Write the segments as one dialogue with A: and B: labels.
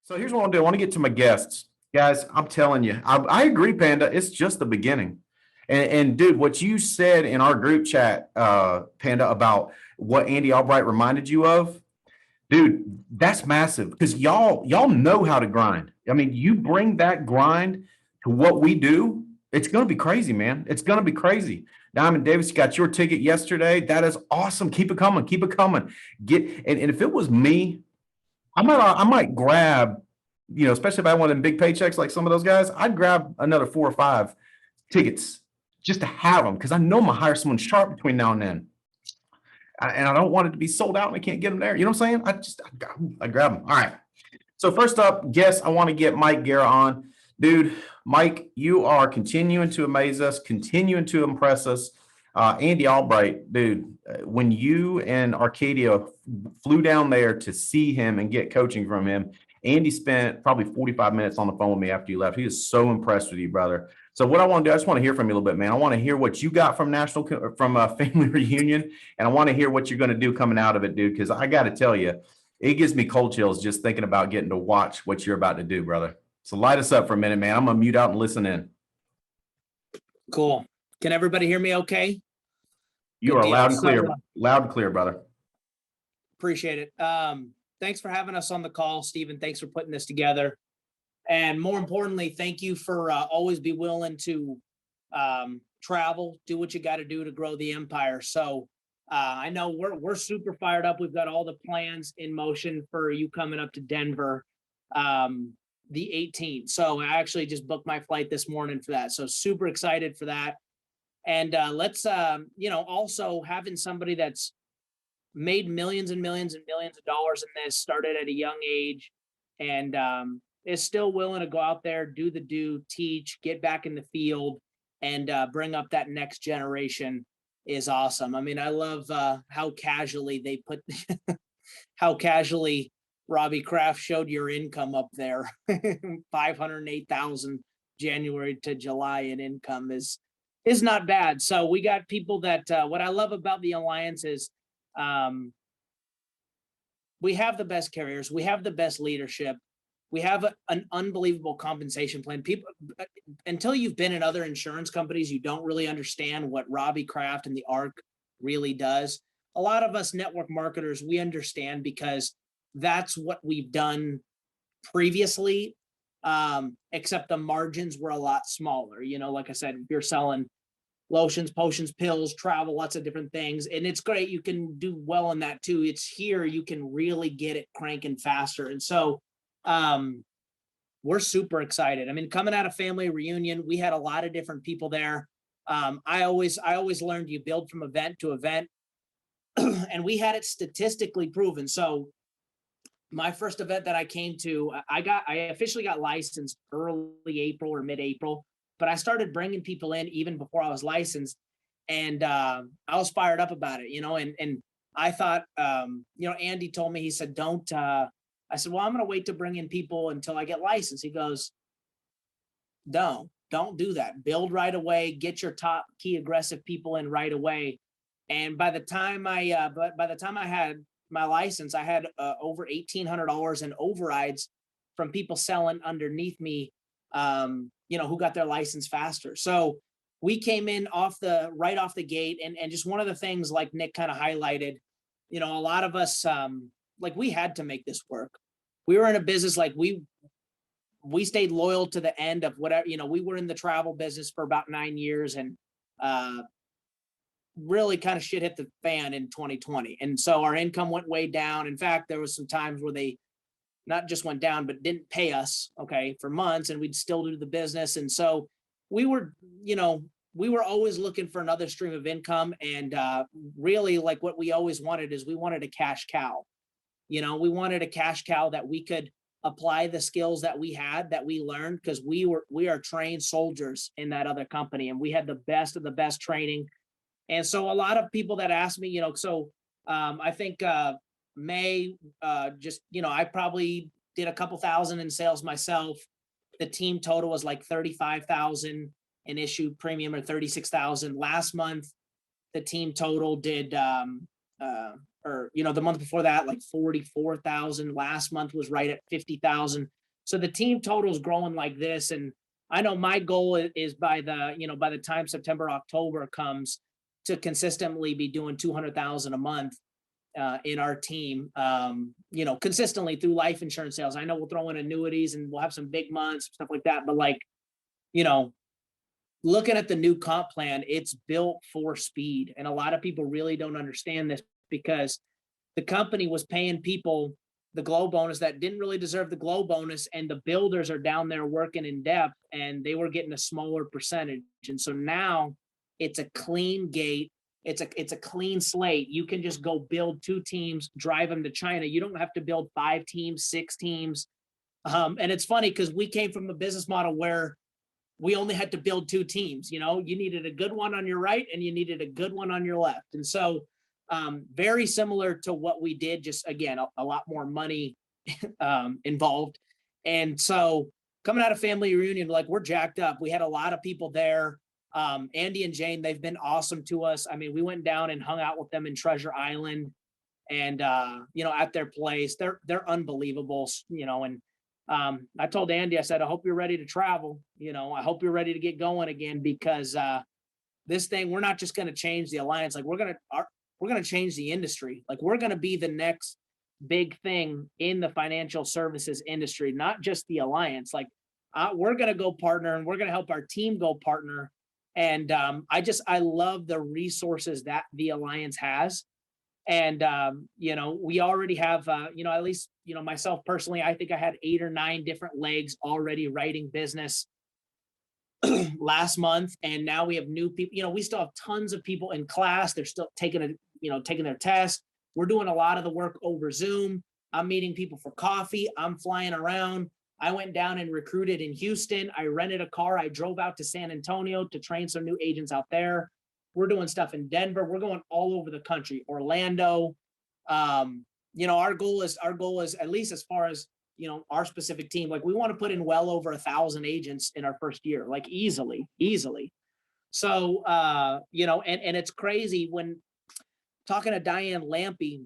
A: So here's what I'll do. I want to get to my guests. Guys, I'm telling you, I agree, Panda. It's just the beginning. And dude, what you said in our group chat, Panda, about what Andy Albright reminded you of, dude, that's massive because y'all know how to grind. I mean, you bring that grind to what we do, it's going to be crazy, man. It's going to be crazy. Diamond Davis, you got your ticket yesterday. That is awesome. Keep it coming. Keep it coming. And if it was me, I might grab, especially if I want them big paychecks like some of those guys, I'd grab another 4 or 5 tickets just to have them because I know I'm gonna hire someone sharp between now and then. And I don't want it to be sold out and I can't get them there. You know what I'm saying? I grab them. All right. So first up, guess I want to get Mike Guerra on. Dude, Mike, you are continuing to amaze us, continuing to impress us. Andy Albright, dude, when you and Arcadia flew down there to see him and get coaching from him, Andy spent probably 45 minutes on the phone with me after you left. He is so impressed with you, brother. So what I want to do, I just want to hear from you a little bit, man. I want to hear what you got from family reunion, and I want to hear what you're going to do coming out of it, dude, because I got to tell you, it gives me cold chills just thinking about getting to watch what you're about to do, brother. So light us up for a minute, man. I'm going to mute out and listen in.
B: Cool. Can everybody hear me okay?
A: You
B: Good
A: are
B: deal.
A: loud and clear.
B: So,
A: Loud and clear, brother.
B: appreciate it. Thanks for having us on the call, Stephen. Thanks for putting this together. And more importantly, thank you for always be willing to travel, do what you got to do to grow the empire. So I know we're super fired up. We've got all the plans in motion for you coming up to Denver the 18th. So I actually just booked my flight this morning for that. So super excited for that. And let's, also having somebody that's made millions and millions and millions of dollars in this, started at a young age, and is still willing to go out there, teach, get back in the field, and bring up that next generation is awesome. I mean, I love how casually they put, how casually Robbie Kraft showed your income up there. 508,000 January to July in income is not bad. So we got people that, what I love about the Alliance is we have the best carriers, we have the best leadership, we have an unbelievable compensation plan. People, until you've been in other insurance companies, you don't really understand what Robbie Kraft and the ARC really does. A lot of us network marketers, we understand because that's what we've done previously, except the margins were a lot smaller. Like I said, you're selling lotions, potions, pills, travel, lots of different things. And it's great. You can do well in that too. It's here, you can really get it cranking faster. And so we're super excited. I mean, coming out of family reunion, we had a lot of different people there. I always learned you build from event to event. And we had it statistically proven. So my first event that I came to, I officially got licensed early April or mid-April, but I started bringing people in even before I was licensed, and I was fired up about it, and I thought, Andy told me, he said, don't, I said, well, I'm going to wait to bring in people until I get licensed. He goes, don't do that. Build right away, get your top key aggressive people in right away. And by the time I had my license, I had over $1,800 in overrides from people selling underneath me, who got their license faster. So we came in right off the gate, and just one of the things, like Nick kind of highlighted, a lot of us, we had to make this work. We were in a business, like we stayed loyal to the end of whatever, we were in the travel business for about 9 years, and really kind of shit hit the fan in 2020. And so our income went way down. In fact, there was some times where they not just went down, but didn't pay us, for months, and we'd still do the business. And so we were always looking for another stream of income. And really, like, what we always wanted is we wanted a cash cow. We wanted a cash cow that we could apply the skills that we had, that we learned, because we are trained soldiers in that other company, and we had the best of the best training. And so a lot of people that ask me, I think May, I probably did a couple thousand in sales myself. The team total was like 35,000 in issued premium, or 36,000. Last month, the team total did, or, the month before that, like 44,000. Last month was right at 50,000. So the team total is growing like this. And I know my goal is by the time September, October comes, to consistently be doing 200,000 a month in our team, consistently through life insurance sales. I know we'll throw in annuities and we'll have some big months, stuff like that. But like, looking at the new comp plan, it's built for speed. And a lot of people really don't understand this, because the company was paying people the glow bonus that didn't really deserve the glow bonus. And the builders are down there working in depth, and they were getting a smaller percentage. And so now it's a clean gate. It's a clean slate. You can just go build 2 teams, drive them to China. You don't have to build 5 teams, 6 teams. And it's funny because we came from a business model where we only had to build 2 teams. You needed a good one on your right and you needed a good one on your left. And so very similar to what we did, just again, a lot more money involved. And so coming out of family reunion, like, we're jacked up. We had a lot of people there. Andy and Jane, they've been awesome to us. I mean, we went down and hung out with them in Treasure Island, and at their place. They're unbelievable, and I told Andy, I said, I hope you're ready to travel. I hope you're ready to get going again, because this thing, we're not just going to change the alliance. Like, we're going to change the industry. Like, we're going to be the next big thing in the financial services industry, not just the alliance. Like, we're going to go partner, and we're going to help our team go partner. And I love the resources that the alliance has. And, we already have, at least, myself personally, I think I had 8 or 9 different legs already writing business last month. And now we have new people. We still have tons of people in class. They're still taking their test. We're doing a lot of the work over Zoom. I'm meeting people for coffee. I'm flying around. I went down and recruited in Houston. I rented a car. I drove out to San Antonio to train some new agents out there. We're doing stuff in Denver. We're going all over the country. Orlando. Our goal is, at least as far as, our specific team, like, we want to put in well over 1,000 agents in our first year, like, easily. So, and it's crazy when talking to Diane Lampy,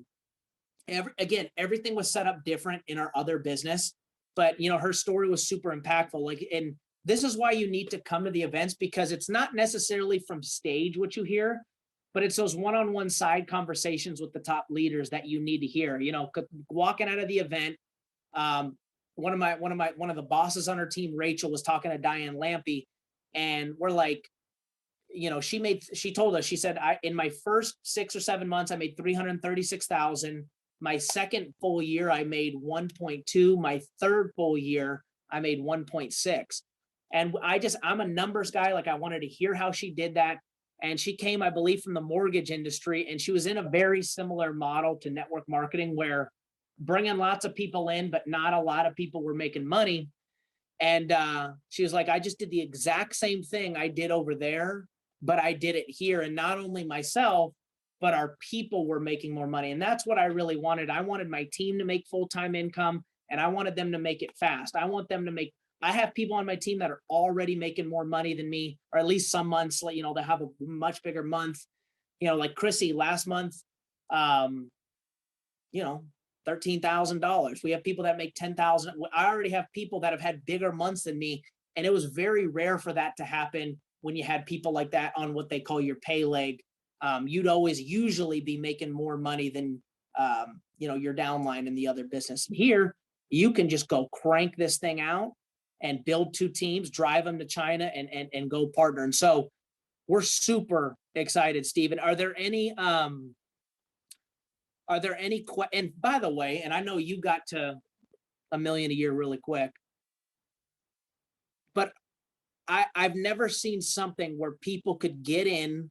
B: everything was set up different in our other business, but, her story was super impactful. Like, and this is why you need to come to the events, because it's not necessarily from stage what you hear, but it's those one-on-one side conversations with the top leaders that you need to hear. Walking out of the event, one of the bosses on her team, Rachel, was talking to Diane Lampy, and we're like, she told us, she said, in my first 6 or 7 months, I made 336,000. My second full year, I made 1.2. My third full year, I made 1.6. And I'm a numbers guy. Like, I wanted to hear how she did that. And she came, I believe, from the mortgage industry. And she was in a very similar model to network marketing, where bringing lots of people in, but not a lot of people were making money. And she was like, I just did the exact same thing I did over there, but I did it here. And not only myself, but our people were making more money. And that's what I really wanted. I wanted my team to make full-time income, and I wanted them to make it fast. I have people on my team that are already making more money than me, or at least some months, they have a much bigger month, like Chrissy last month, $13,000. We have people that make 10,000. I already have people that have had bigger months than me. And it was very rare for that to happen when you had people like that on what they call your pay leg. You'd always usually be making more money than, your downline in the other business. And here, you can just go crank this thing out and build 2 teams, drive them to China, and go partner. And so we're super excited, Stephen. Are there any, and by the way, and I know you got to $1 million a year really quick, but I've never seen something where people could get in,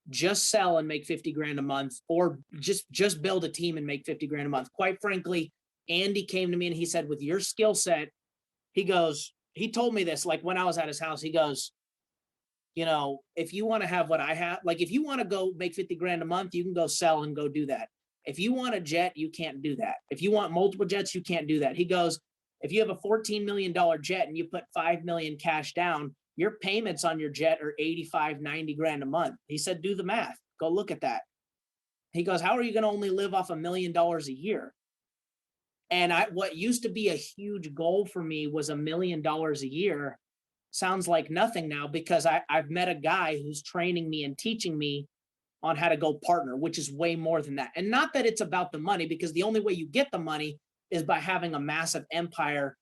B: just sell and make 50 grand a month, or just build a team and make 50 grand a month. Quite frankly, Andy came to me and he said, with your skill set, he told me this, like, when I was at his house, he goes, if you want to have what I have, like, if you want to go make 50 grand a month, you can go sell and go do that. If you want a jet, you can't do that. If you want multiple jets, you can't do that. He goes, if you have a $14 million jet and you put 5 million cash down, your payments on your jet are 85, 90 grand a month. He said, do the math, go look at that. He goes, how are you going to only live off $1 million a year? And what used to be a huge goal for me was $1 million a year. Sounds like nothing now, because I've met a guy who's training me and teaching me on how to go partner, which is way more than that. And not that it's about the money, because the only way you get the money is by having a massive empire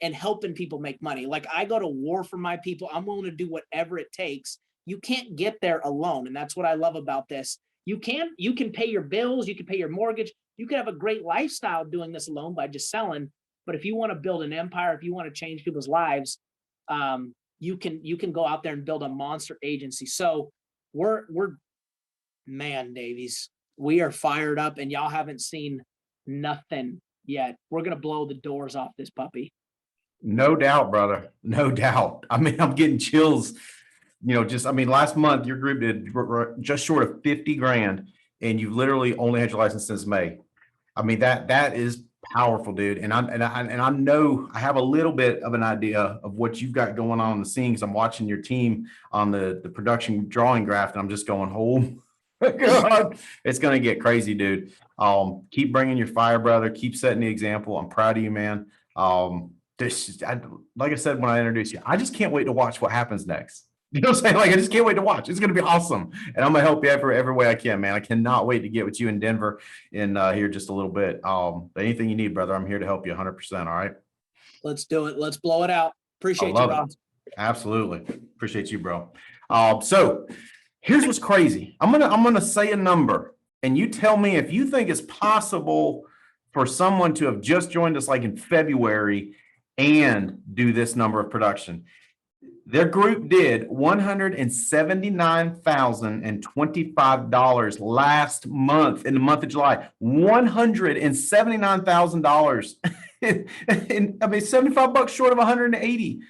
B: and helping people make money. Like, I go to war for my people. I'm willing to do whatever it takes. You can't get there alone. And that's what I love about this. You can pay your bills, you can pay your mortgage, you can have a great lifestyle doing this alone by just selling. But if you want to build an empire, if you want to change people's lives, you can go out there and build a monster agency. So we're man, Davies, we are fired up, and y'all haven't seen nothing yet. We're gonna blow the doors off this puppy.
A: No doubt, brother. No doubt. I mean, I'm getting chills. Last month your group did just short of 50 grand, and you've literally only had your license since May. I mean, that is powerful, dude. And I know I have a little bit of an idea of what you've got going on in the scene, because I'm watching your team on the production drawing graph, and I'm just going, oh my God, it's gonna get crazy, dude. Keep bringing your fire, brother. Keep setting the example. I'm proud of you, man. Like I said when I introduced you, I just can't wait to watch what happens next. You know what I'm saying? Like, I just can't wait to watch. It's going to be awesome. And I'm going to help you every way I can, man. I cannot wait to get with you in Denver in here just a little bit. Anything you need, brother, I'm here to help you 100%. All right.
B: Let's do it. Let's blow it out. Appreciate you, Rob.
A: Absolutely. Appreciate you, bro. So here's what's crazy. I'm gonna say a number, and you tell me if you think it's possible for someone to have just joined us like in February and do this number of production. Their group did $179,025 last month, in the month of July. $179,000. And I mean, $75 short of 180.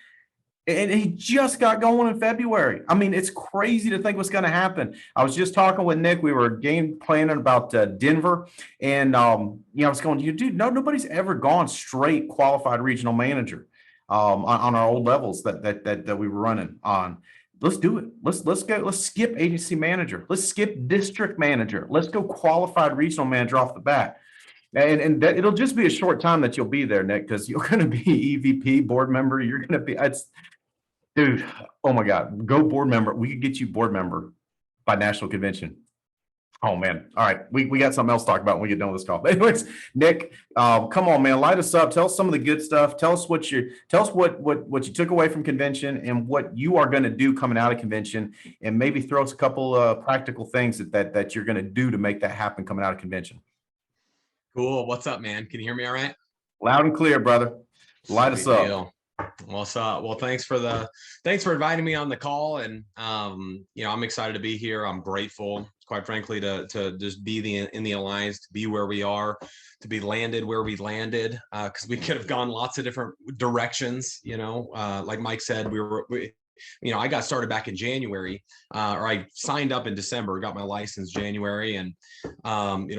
A: And he just got going in February. I mean, it's crazy to think what's going to happen. I was just talking with Nick. We were game planning about Denver, and I was going, dude, nobody's ever gone straight qualified regional manager on our old levels that we were running on. Let's do it. Let's go. Let's skip agency manager. Let's skip district manager. Let's go qualified regional manager off the bat. And that, it'll just be a short time that you'll be there, Nick, because you're going to be EVP board member. You're going to be, dude, oh my God, go board member. We could get you board member by national convention. Oh man. All right. We got something else to talk about when we get done with this call. But anyways, Nick, come on, man, light us up. Tell us some of the good stuff. Tell us what you took away from convention and what you are going to do coming out of convention, and maybe throw us a couple of practical things that you're going to do to make that happen coming out of convention.
C: Cool. What's up, man? Can you hear me all right?
A: Loud and clear, brother. Light us up.
C: Well, thanks for inviting me on the call. And, I'm excited to be here. I'm grateful, quite frankly, to just be in the Alliance, to be where we are, to be landed where we landed, because we could have gone lots of different directions. Like Mike said, I got started back in January, or I signed up in December, got my license January, and,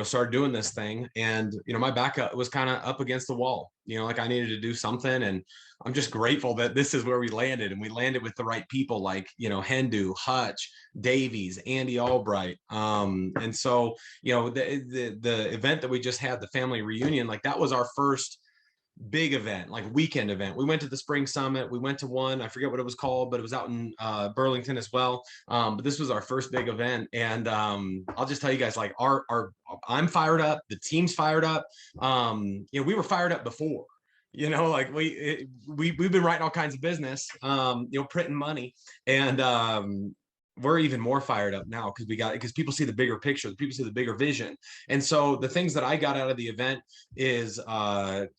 C: started doing this thing. And, my back was kind of up against the wall, like I needed to do something. And I'm just grateful that this is where we landed, and we landed with the right people like, Hendu, Hutch, Davies, Andy Albright. And so, the event that we just had, the family reunion, like that was our first big event, like weekend event. We went to the spring summit. We went to one, I forget what it was called, but it was out in Burlington as well. But this was our first big event. And I'll just tell you guys, like I'm fired up. The team's fired up. We were fired up before, like we've been writing all kinds of business, printing money, and we're even more fired up now because people see the bigger picture, people see the bigger vision. And so the things that I got out of the event is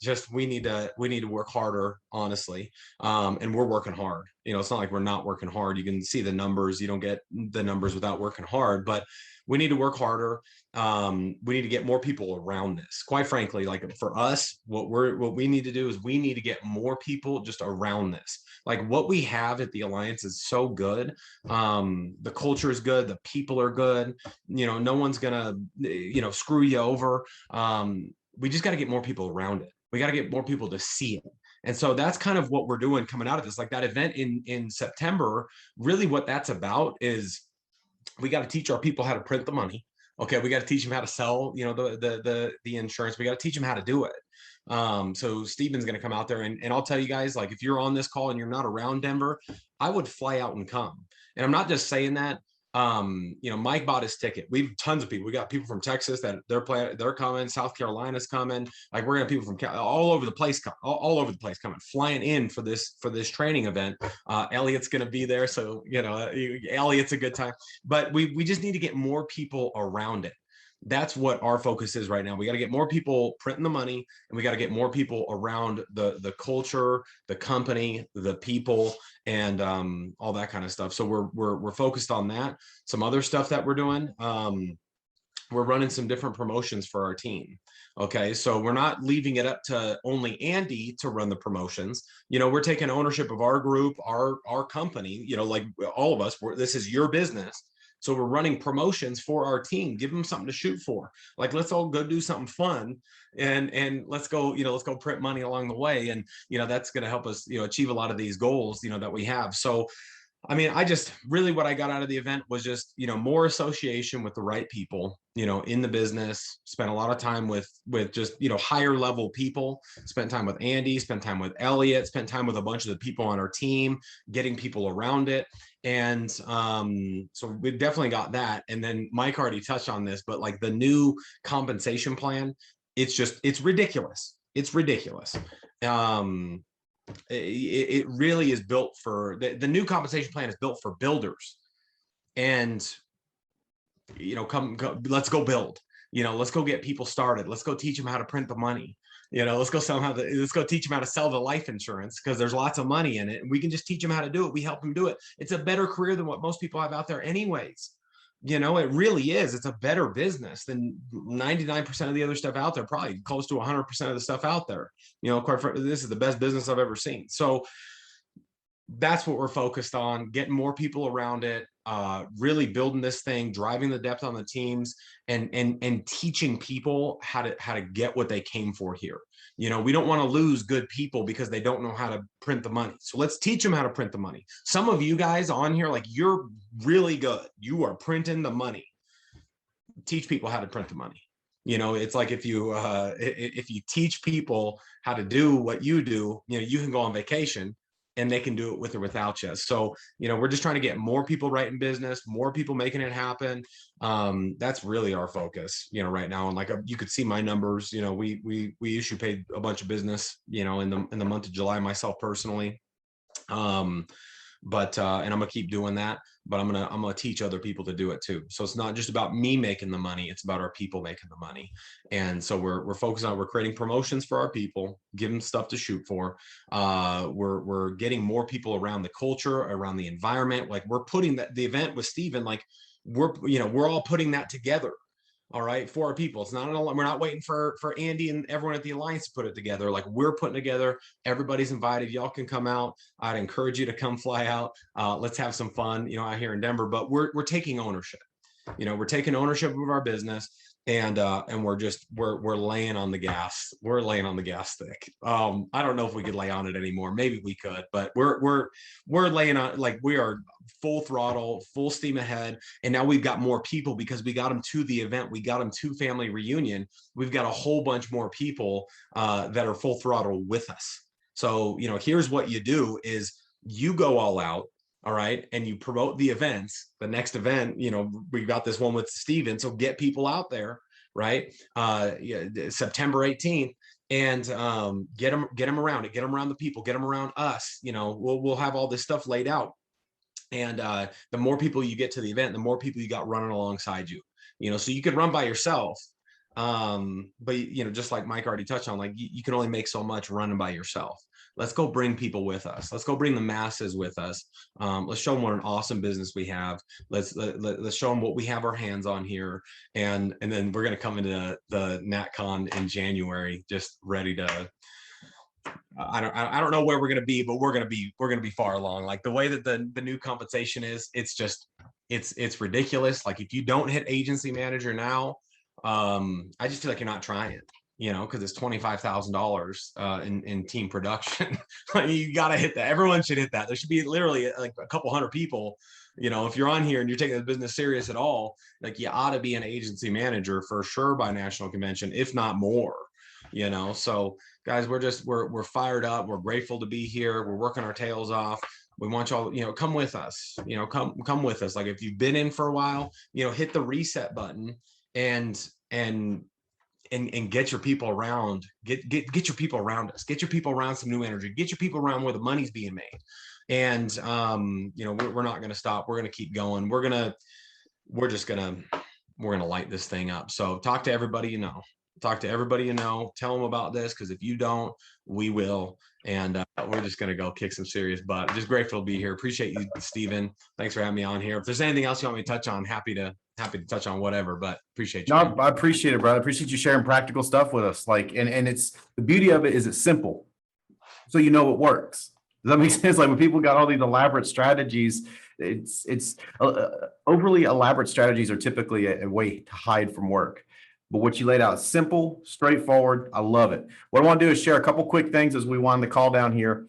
C: just we need to work harder, honestly. And we're working hard. It's not like we're not working hard. You can see the numbers. You don't get the numbers without working hard, but we need to work harder. We need to get more people around this. Quite frankly, like for us, what we need to do is we need to get more people just around this. Like what we have at the Alliance is so good. The culture is good. The people are good. No one's gonna, screw you over. We just got to get more people around it. We got to get more people to see it. And so that's kind of what we're doing coming out of this. Like that event in September, really what that's about is we got to teach our people how to print the money. Okay, we got to teach them how to sell, you know, the insurance. We got to teach them how to do it. So Steven's going to come out there, and I'll tell you guys, like, if you're on this call and you're not around Denver, I would fly out and come. And I'm not just saying that. You know, Mike bought his ticket. We've tons of people. We got people from Texas that they're coming. South Carolina's coming. Like, we're gonna have people from all over the place, all over the place coming, flying in for this training event. Elliot's gonna be there, so you know, Elliot's a good time. But we just need to get more people around it. That's what our focus is right now. We got to get more people printing the money, and we got to get more people around the culture, the company, the people, and all that kind of stuff. So we're focused on that. Some other stuff that we're doing. We're running some different promotions for our team. Okay, so we're not leaving it up to only Andy to run the promotions. You know, we're taking ownership of our group, our company. You know, like all of us. This is your business. So we're running promotions for our team. Give them something to shoot for. Like, let's all go do something fun, and let's go, you know, let's go print money along the way. And, you know, that's going to help us, you know, achieve a lot of these goals, you know, that we have. So, I mean, I just really, what I got out of the event was just, you know, more association with the right people, you know, in the business. Spent a lot of time with just, you know, higher level people. Spent time with Andy, spent time with Elliot, spent time with a bunch of the people on our team, getting people around it. And so we definitely got that. And then Mike already touched on this, but like the new compensation plan, it's ridiculous. It's ridiculous. It really is built for the new compensation plan is built for builders. And, you know, come let's go build, you know, let's go get people started. Let's go teach them how to print the money. You know, let's go teach them how to sell the life insurance, because there's lots of money in it, and we can just teach them how to do it. We help them do it. It's a better career than what most people have out there anyways. You know, it really is. It's a better business than 99% of the other stuff out there, probably close to 100% of the stuff out there. You know, quite frankly, this is the best business I've ever seen. So that's what we're focused on, getting more people around it, really building this thing, driving the depth on the teams, and teaching people how to get what they came for here. You know, we don't want to lose good people because they don't know how to print the money. So let's teach them how to print the money. Some of you guys on here, like, you're really good. You are printing the money. Teach people how to print the money. You know, it's like if you teach people how to do what you do, you know, you can go on vacation and they can do it with or without you. So, you know, we're just trying to get more people right in business, more people making it happen. That's really our focus, you know, right now. And like, you could see my numbers, you know, we paid a bunch of business, you know, in the month of July, myself personally. And I'm gonna keep doing that, but I'm gonna teach other people to do it too. So it's not just about me making the money, it's about our people making the money. And so we're focused on, we're creating promotions for our people, give them stuff to shoot for. We're getting more people around the culture, around the environment. Like, we're putting the event with Steven, like, we're all putting that together. All right, for our people. It's not we're not waiting for Andy and everyone at the Alliance to put it together. Like, we're putting together. Everybody's invited. Y'all can come out. I'd encourage you to come fly out. Let's have some fun, you know, out here in Denver. But we're taking ownership. You know, we're taking ownership of our business, and we're laying on the gas. We're laying on the gas stick. I don't know if we could lay on it anymore. Maybe we could, but we're laying on, like, we are full throttle, full steam ahead. And now we've got more people because we got them to the event. We got them to family reunion. We've got a whole bunch more people that are full throttle with us. So, you know, here's what you do is you go all out. All right. And you promote the events. The next event, you know, we got this one with Steven. So get people out there, right? September 18th. And get them around it, get them around the people, get them around us. You know, we'll have all this stuff laid out. And the more people you get to the event, the more people you got running alongside you. You know, so you could run by yourself. But, you know, just like Mike already touched on, like, you can only make so much running by yourself. Let's go bring people with us. Let's go bring the masses with us. Let's show them what an awesome business we have. Let's show them what we have our hands on here. And then we're going to come into the NatCon in January, just ready to, I don't know where we're going to be, but we're going to be far along. Like, the way that the new compensation is, it's ridiculous. Like, if you don't hit agency manager now, I just feel like you're not trying. You know, because it's $25,000 in team production. You got to hit that. Everyone should hit that. There should be literally like a couple hundred people, if you're on here and you're taking the business serious at all, like you ought to be an agency manager for sure by national convention, if not more. So guys, we're fired up. We're grateful to be here. We're working our tails off. We want y'all, come with us, come with us. Like if you've been in for a while, hit the reset button and get your people around, get your people around us, get your people around some new energy, get your people around where the money's being made. And, we're not going to stop. We're going to keep going. We're going to light this thing up. So talk to everybody, tell them about this. Cause if you don't, we will. And we're just going to go kick some serious butt. Just grateful to be here. Appreciate you, Stephen. Thanks for having me on here. If there's anything else you want me to touch on, happy to touch on whatever, but appreciate you.
A: No, I appreciate it, brother. I appreciate you sharing practical stuff with us. Like, and it's the beauty of it is it's simple. So it works. Does that make sense? Like when people got all these elaborate strategies, it's overly elaborate strategies are typically a way to hide from work. But what you laid out is simple, straightforward. I love it. What I want to do is share a couple quick things as we wind the call down here.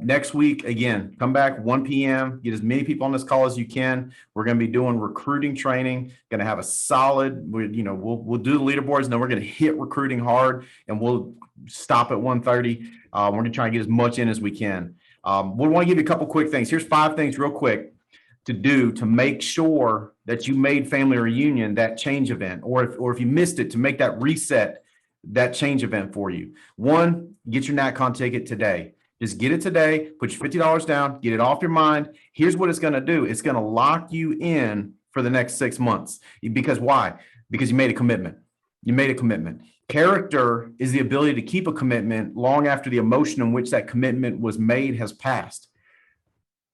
A: Next week, again, come back 1 p.m. Get as many people on this call as you can. We're going to be doing recruiting training. Going to have a solid. We'll do the leaderboards, and then we're going to hit recruiting hard, and we'll stop at 1:30. We're going to try and get as much in as we can. We want to give you a couple quick things. Here's 5 things real quick to do to make sure that you made family reunion that change event, or if you missed it, to make that reset, that change event for you. 1, get your NatCon ticket today. Just get it today, put your $50 down, get it off your mind. Here's what it's going to do. It's going to lock you in for the next 6 months. Because why? Because you made a commitment. You made a commitment. Character is the ability to keep a commitment long after the emotion in which that commitment was made has passed.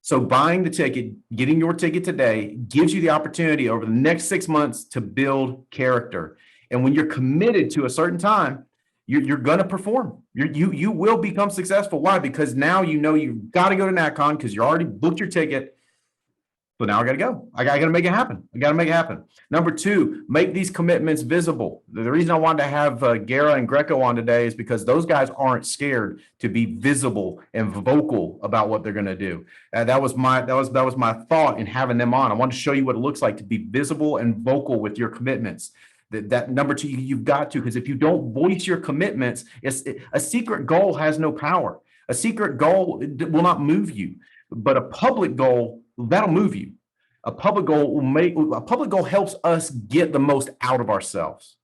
A: So buying the ticket, getting your ticket today gives you the opportunity over the next 6 months to build character. And when you're committed to a certain time, you're going to perform. You will become successful. Why? Because now you've got to go to NatCon because you already booked your ticket. So now I got to go. I got to make it happen. I got to make it happen. Number 2, make these commitments visible. The reason I wanted to have Gara and Greco on today is because those guys aren't scared to be visible and vocal about what they're going to do. That was my thought in having them on. I wanted to show you what it looks like to be visible and vocal with your commitments. That number 2, you've got to, because if you don't voice your commitments, a secret goal has no power. A secret goal will not move you, but a public goal, that'll move you. A public goal helps us get the most out of ourselves.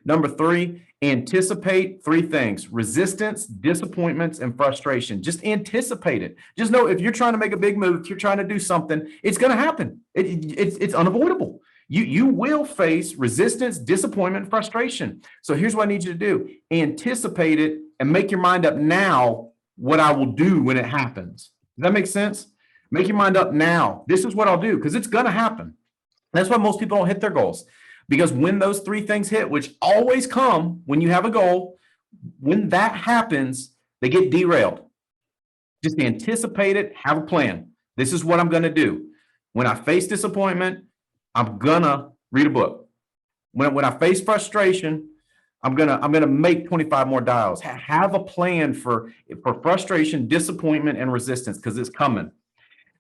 A: Number 3, anticipate 3 things: resistance, disappointments, and frustration. Just anticipate it. Just know if you're trying to make a big move, if you're trying to do something, it's going to happen. It's unavoidable. You will face resistance, disappointment, frustration. So here's what I need you to do. Anticipate it and make your mind up now what I will do when it happens. Does that make sense? Make your mind up now. This is what I'll do, because it's going to happen. That's why most people don't hit their goals. Because when those 3 things hit, which always come when you have a goal, when that happens, they get derailed. Just anticipate it, have a plan. This is what I'm going to do. When I face disappointment, I'm gonna read a book. When I face frustration, I'm gonna make 25 more dials. Have a plan for frustration, disappointment, and resistance, because it's coming.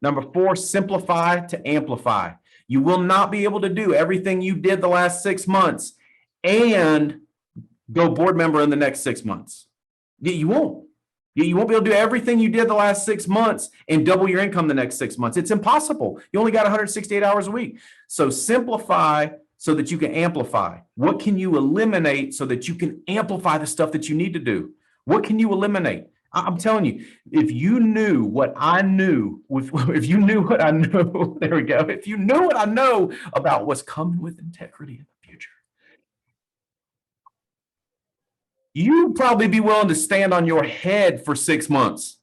A: Number 4, simplify to amplify. You will not be able to do everything you did the last 6 months and go board member in the next 6 months. You won't. You won't be able to do everything you did the last 6 months and double your income the next 6 months. It's impossible. You only got 168 hours a week. So simplify so that you can amplify. What can you eliminate so that you can amplify the stuff that you need to do? What can you eliminate? I'm telling you, if you knew what I knew, if you knew what I know, there we go. If you knew what I know about what's coming with integrity in the future, you'd probably be willing to stand on your head for 6 months.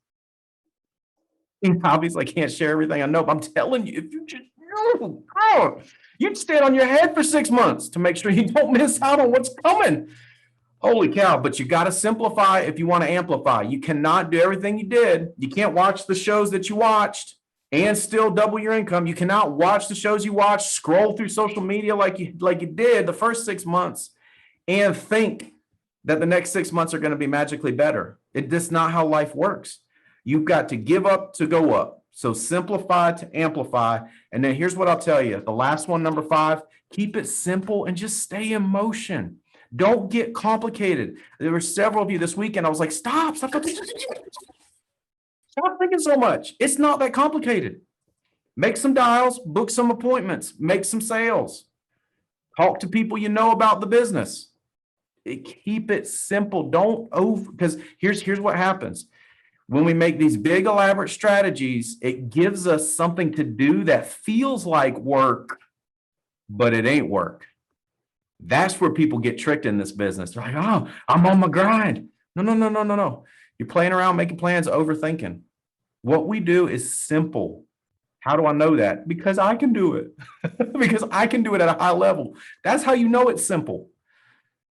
A: Obviously, I can't share everything I know, but I'm telling you, if you just knew, you'd stand on your head for 6 months to make sure you don't miss out on what's coming. Holy cow, but you got to simplify if you want to amplify. You cannot do everything you did. You can't watch the shows that you watched and still double your income. You cannot watch the shows you watched, scroll through social media like you did the first 6 months and think that the next 6 months are going to be magically better. That's not how life works. You've got to give up to go up. So simplify to amplify. And then here's what I'll tell you. The last one, number 5, keep it simple and just stay in motion. Don't get complicated. There were several of you this weekend. I was like, stop thinking so much. It's not that complicated. Make some dials, book some appointments, make some sales, talk to people you know about the business. Keep it simple. Don't because here's what happens. When we make these big elaborate strategies, it gives us something to do that feels like work, but it ain't work. That's where people get tricked in this business. They're like, oh, I'm on my grind. No. You're playing around, making plans, overthinking. What we do is simple. How do I know that? Because I can do it. Because I can do it at a high level. That's how you know it's simple.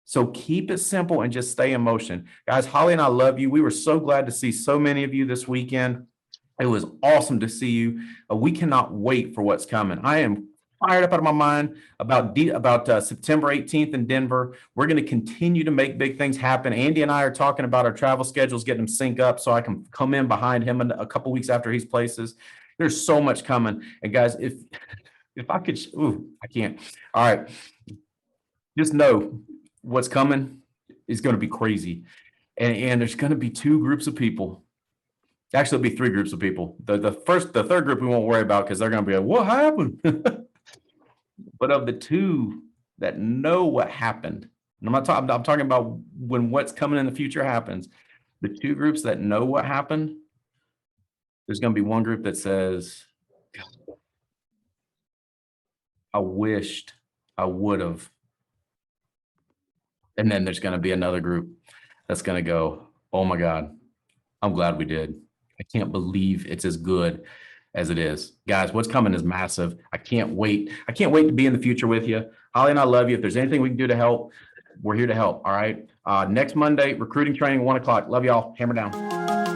A: So keep it simple and just stay in motion. Guys, Holly and I love you. We were so glad to see so many of you this weekend. It was awesome to see you. We cannot wait for what's coming. I am fired up out of my mind about September 18th in Denver. We're going to continue to make big things happen. Andy and I are talking about our travel schedules, getting them synced up so I can come in behind him a couple weeks after he's places. There's so much coming. And guys, if I could, I can't. All right. Just know what's coming is going to be crazy. And there's going to be 2 groups of people. Actually, it'll be 3 groups of people. The third group we won't worry about because they're going to be like, what happened? But of the 2 that know what happened, and I'm talking about when what's coming in the future happens. The 2 groups that know what happened, there's going to be one group that says, I wished I would have. And then there's going to be another group that's going to go, oh my God, I'm glad we did. I can't believe it's as good as it is. Guys, what's coming is massive. I can't wait. I can't wait to be in the future with you. Holly and I love you. If there's anything we can do to help, we're here to help. All right. Next Monday, recruiting training, 1 o'clock. Love y'all. Hammer down.